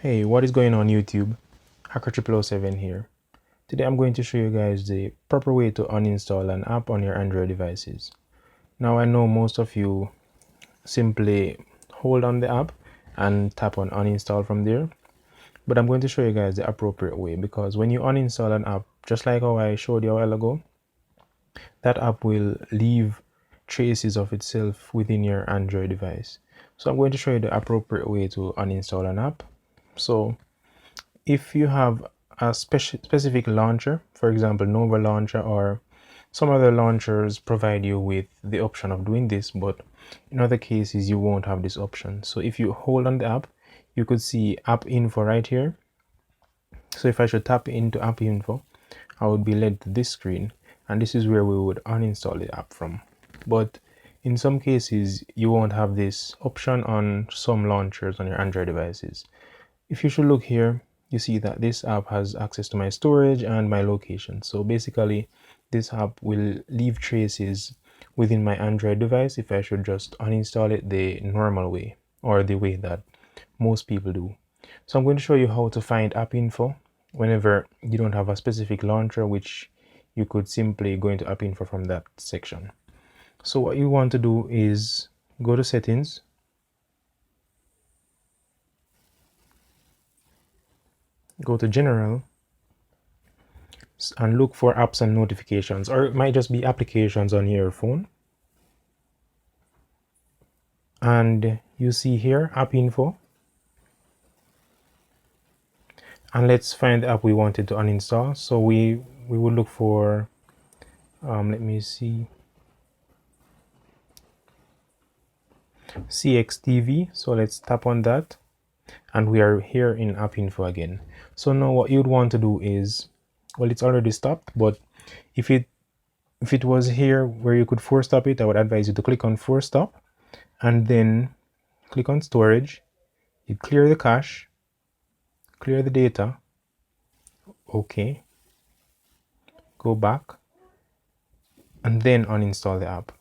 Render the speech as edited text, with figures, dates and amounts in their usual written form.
Hey, what is going on YouTube? Hacker007 here. Today I'm going to show you guys the proper way to uninstall an app on your Android devices. Now I know most of you simply hold on the app and tap on uninstall from there, but I'm going to show you guys the appropriate way, because when you uninstall an app, just like how I showed you a while ago, that app will leave traces of itself within your Android device. So I'm going to show you the appropriate way to uninstall an app. So if you have a specific launcher, for example Nova launcher, or some other launchers provide you with the option of doing this, but in other cases you won't have this option. So if you hold on the app, you could see app info right here. So if I should tap into app info, I would be led to this screen, and this is where we would uninstall the app from. But in some cases you won't have this option on some launchers on your Android devices. If you should look here, you see that this app has access to my storage and my location. So basically this app will leave traces within my Android device if I should just uninstall it the normal way, or the way that most people do. So I'm going to show you how to find app info whenever you don't have a specific launcher, which you could simply go into app info from that section. So what you want to do is go to settings, go to general, and look for apps and notifications, or it might just be applications on your phone. And you see here app info, and let's find the app we wanted to uninstall. So we will look for let me see, CXTV. So let's tap on that, and we are here in app info again. So now what you'd want to do is, well, it's already stopped, but if it was here where you could force stop it, I would advise you to click on force stop and then click on storage. You clear the cache, clear the data, okay, go back, and then uninstall the app.